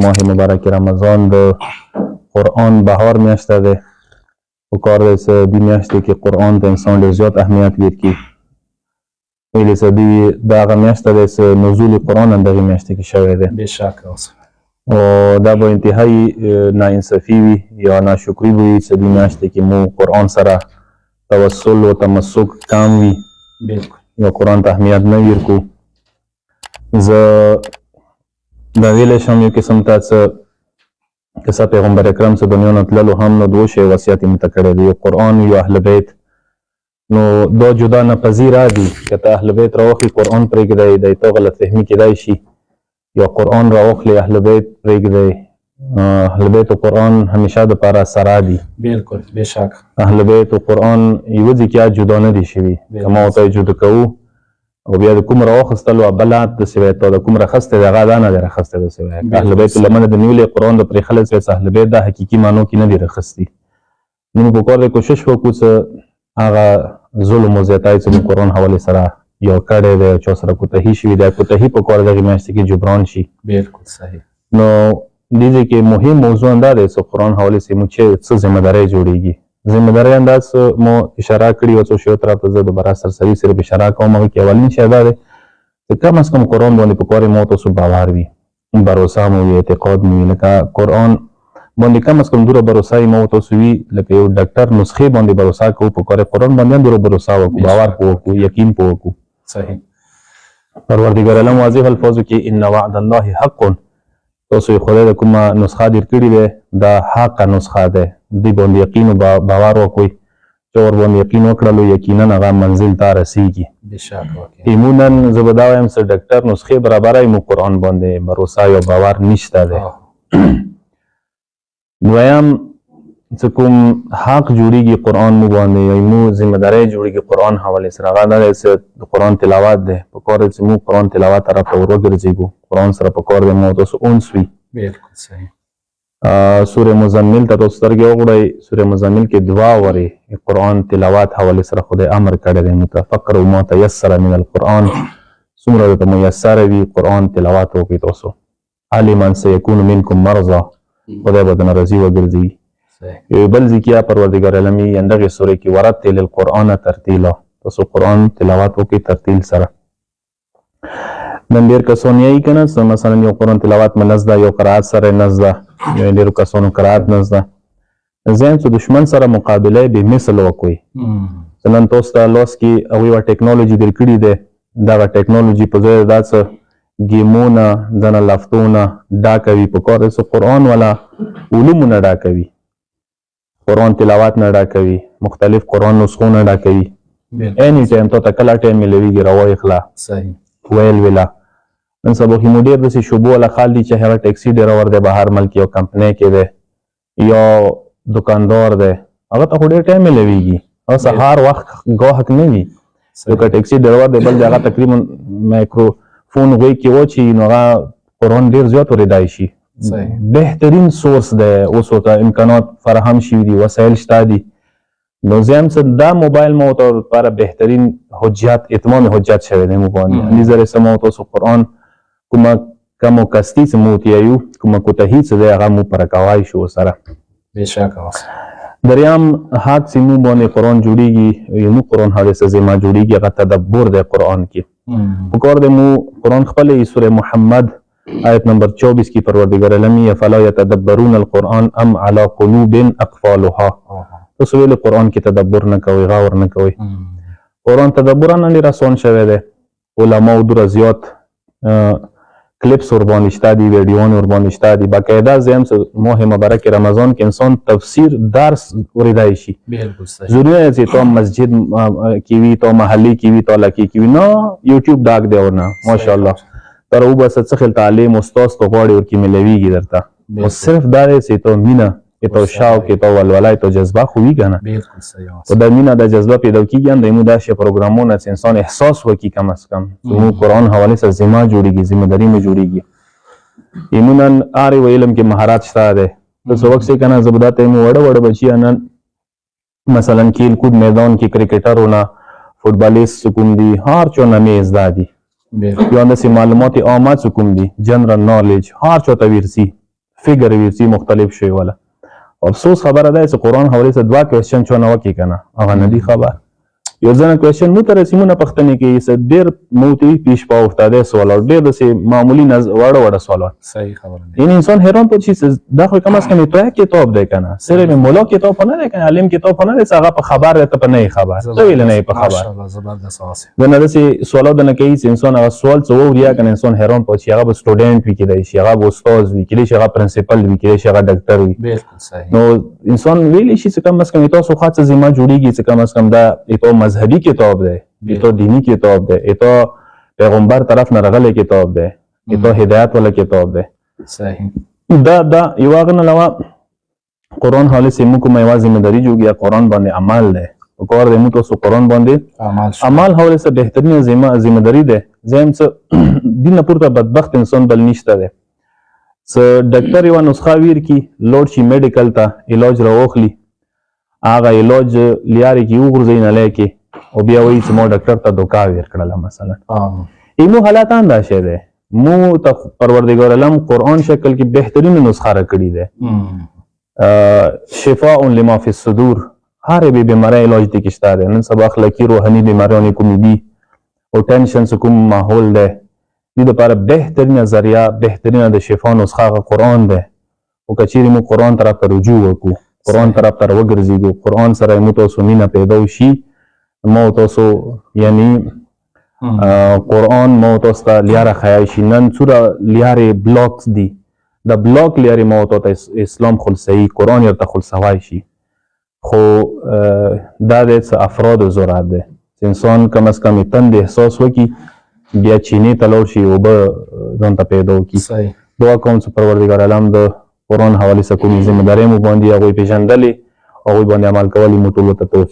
ماه مبارک رمضان د قرآن بهار میاشته ده. پکار دی چې دې میاشتې کې قرآن ته انسان ډېر زیات اهمیت ورکړي. ویلې چې دا هغه میاشته ده چې نزول قرآن هم دغې میاشتې کې شوی دی. بېشکه او دا به انتهایي ناانصافي وي یا ناشکري به وي چې دې میاشتې کې مو قرآن سره توسل و تمسک کم وي یا قرآن ته اهمیت نه ورکړو. زه دا ویلی شم یو قسم ته څه کیسه پیغمبر اکرم څه دنیا نه تللو هم نو دوه شی وصیت یې موږ ته کړی دی، یو قرآن یو اهل بیت. نو دا جدا ناپذیره دي که ته اهل بیت راواخلي قرآن پرېږدی دی ته غلط فهمي کیدای شي، یا قرآن راواخلي اهل بیت پرېږدی. اهل بیت و قرآن همیشه دپاره سره دي. بلکل بېشکه اهل بیت و قرآن یوه ځای کې جدا نه دي شوي که ما ورته جدا کوو او بیا د کوم راواخیستلو بله داسې وایي تا د کوم راخستی دی هغه دا نه دی راخستی داسې وایي که اهل بیت لمنه د نیولې قرآن د پرېښلی څه اهل بیت دا حقیقي معنو کې نه دي راخستی. نو موږ پکار دی کوشش وکړو چې هغه ظلم و زیاتی چې موږ قرآن حوالې سره یو کړی دی چا سره کوتاهي شوي دی کوتاهي پکار دغې میاشتې کې جبران شي. بلکل صحیح. نو دې ځای کې مهم موضوع همدا دی چې قرآن حوالې سره موږ چې څه ذمهدارۍ جوړېږي. ذمهدارۍ انداز مو اشاره کړي وه څو شیو طرف ته زه دوباره سرسري صرف اشاره کوم. هغه کې اولین شی دا دی چې کم از کم قرآن باندې پکار یې مو تاسو باور وي، بروسه مو وي، اعتقاد مو وي. لکه قرآن باندې کم از کم دوره بروسه یې مو تاسو وي لکه یو ډاکټر نسخې باندې بروسه کوو پکار یې قرآن باندې هم دوره بروسه وکړو، باور پې وکړو، یقین پې وکړو. صحیح. پروردګار عالم واضح الفاظو کې ان وعد الله حق، تاسو یې خدای د کومه نسخه در کړې دی دا حقه نسخه دی، دې باندې یقین و باور وکړئ چې ورباندې یقین وکړلو یقینا هغه منزل ته رسیږي. یمونا زه به دا وایم چې ډاکټر نسخې برابره مو قرآن باندې بروسه یا باور نشته دی. دویم چې کوم حق جوړېږي قرآن مو باندې یا مو ذمهدارۍ جوړېږي قرآن حوالې سره هغه دا دی چې د قرآن تلاوت دی. پکار دی چې موږ قرآن تلاوت طرف ته ور وګرځېږو، قرآن سره پکار دی مو تاسو انس وي. بلکل صحیح. سوره مزمل ته تاسو سترګې وغړئ، سوره مزمل کې دوه ورې قرآن تلاوت حوالې سره خدای امر کړی دی موږ ته فقرؤ ما تیسر من القرآن، څومره درته میسره وي قرآن تلاوت وکړئ تاسو. علما سیکون منکم مرضى، خدای به د ناروغي وګرځوي. یو بل ځای کې پروردګار عالم یې همدغې سورې کې ورتل القرآن ترتیلا، تاسو قرآن تلاوت وکړئ ترتیل سره. نن ډېر کسان یې که نه مثلا یو قرآن تلاوت مې نه زده، یو قرائت سره یې نه زده، یا ډېرو کسانو قرائت نه زده. زه یم چې دشمن سره مقابله یې بې مثل وکړئ. چې نن تاسو ته لاس کې هغوی یوه ټیکنالوجي در کړي دی، دغه ټیکنالوجي په ځای دا څه ګیمونه ځنه لفتونه ډاکوي پکار دی چې قرآن والا علومونه ډاکوي، قرآن تلاوت نه ډاکوي، مختلف قرآن نسخو نه ډاکوي. اینی ټایم تا ته کله ټایم میلویږي راوایخله ویل ویله. نن سبا کې مو ډېر داسې شوبو والا خال دي چې هغه ټیکسي ډریور دی بهر ملک یو کمپنۍ کې دی یا دکاندار دی، هغه ته خو ډېر ټایم میلویږي، هغه سهار وخت ګاهک نه وي. یو که ټیکسي ډریور دی بل دی هغه تقریبا مایکروفون غوږ کې واچوي نو هغه قرآن ډېر زیات اورېدای شي. بهترین سورس دی، اوس ورته امکانات فراهم شوي دي، وسایل شته دي. نو زه یم چې دا موبایل مو ورته لپاره بهترین حجت اتمام حجت شوی دی مو باندې. همدې ذریعې څه مو تاسو قرآن کومه کم و کستی چې مو تیایو کومه کوتاهي چې دی هغه مو پوره کوای شو ورسره. بېشکه. دریم حد چې مو باندې قرآن جوړېږي یمو قرآن حوالې سره زما جوړېږي هغه تدبر دی قرآن کې. پکار دی مو قرآن خپلې سوره محمد آیت نمبر 24 کې پروردګار عالم افلا یتدبرون القرآن ام علی قلوب اقفالها، تاسو ویلې قرآن کې تدبر نه کوئ، غور نه کوئ. قرآن تدبر هم ډېر اسان شوی دی، علماو دومره زیات کلیپس ورباندې شته دي، ویډیوانې ورباندې شته دي. باقاعده زه یم چې ماه مبارک رمضان کې انسان تفسیر درس اورېدای شي. ضروري نه چې تا مسجد کې وي، تا محلې کې وي، تا علاقې کې وي، نه یوټیوب ډاک دی ورنه ماشاءالله تر وباسه څه خل تعلیم استاد ته غواړي ورکې میلویږي درته. او صرف دا دی چې تا مینه کې تا شوق کې تا ولولی تا جذبه خو وي که نه. خو دا مینه دا جذبه پیدا کېږي هم د یمو داسې پروګرامونه چې انسان احساس وکړي کم از کم زموږ قرآن حوالې سره ذمه جوړېږي، ذمهداري مې جوړېږي. یمونا هر یو علم کې مهارت شته دی. ته څه وخت چې که نه زه به دا ته یمو وړه وړه بچیان نن مثلا کھیل کود میدان کې کرکټرونه فټبالیست کوم دي هر چا نامې زده دي، بالکل یو انداسې معلومات عامه څه کوم دي جنرال نالج هر چاته ویرسي فګر ویرسي مختلف شی ولا افسوس خبره ده چې قرآن حواله سره دوا کوېسچن چونه وکي کنه هغه نه دي خبر یو ځنه کوېسچن مو ته رسیمونه پښتنې کې څه ډېر موتی پیش پا افتاده سوال او ډېر داسې معمولی وړه وړه سوالات صحیح خبره ده این انسان حیران پد شي دا خو کم از کم تو یک کتاب دی کنه صرف مولا کتاب نه دی کنه علم کتاب نه دی هغه په خبر ته په نه خبر ته ویل نه په خبر ماشاءالله زبردست واسه دا نه داسې سوالات نه کوي چې انسان هغه سوال څه ووریا کنه انسان حیران پد شي هغه به سټوډنټ وي کېدای شي هغه به استاد وي کېدای شي هغه پرنسپل وي کېدای شي هغه ډاکټر وي بالکل صحیح نو انسان ویلی شي چې کم از کم تاسو خاصه ذمہ جوړیږي چې کم از کم دا ایتو مذهبي کتاب دی ایتو دینی کتاب دی ایتو پیغمبر طرف نه راغلی کتاب دی ایتو هدایت والا کتاب دی صحیح دا یو هغه نه علاوه قرآن حواله سره موږ کومه یوازې ذمہداري جوړیږي قرآن باندې عمل دی په کار دی موږ تاسو قرآن باندې عمل حواله سره بهترینه ذمہداري دی زم څه دین پورته بدبخت انسان بل نشته دی څه ډاکټر یو نسخه ویر کی لوړ شي میډیکل ته علاج راوخلی هغه علاج لیاري کې وګرځي نه لکه او بیا وایي چې مو ډاکټر ته دوکا ور کړل مثلا ایمو حالات انداشه ده مو ته پروردگار عالم قرآن شکل کې بهترین نسخه را کړی ده شفاء لما فی الصدور هر به بیماری علاج دي کېشته ده نن سبا اخلاقی روحاني بیماریونه کوم دي او ټینشن کوم ماحول ده دې لپاره بهترین ذریعہ بهترین د شفا نسخه قرآن ده او کچېرې مو قرآن طرف ته رجوع وکړو قرآن طرف ته وګرځېږو قرآن سره مو تاسو مینه پیدا شي مو تاسو یعنی قرآن مو تاسو ته لیاره ښیای شي نن څومره لیارې بلاکس دي د بلاک لیارې مو ته اسلام خلصوي قرآن ورته خلصوای شي خو دا د افرادو ضرورت دی چې انسان کم از کم تند احساس وکړي بیا چینې ته لاړ شي اوبه ځان ته پیدا وکړي دعا کوم چې پروردګار عالم د قرآن حوالې سره کومې ذمه دارۍ مو باندې هغوی پېژندلې هغوی باندې عمل کول یې مو ټولو ته توفیق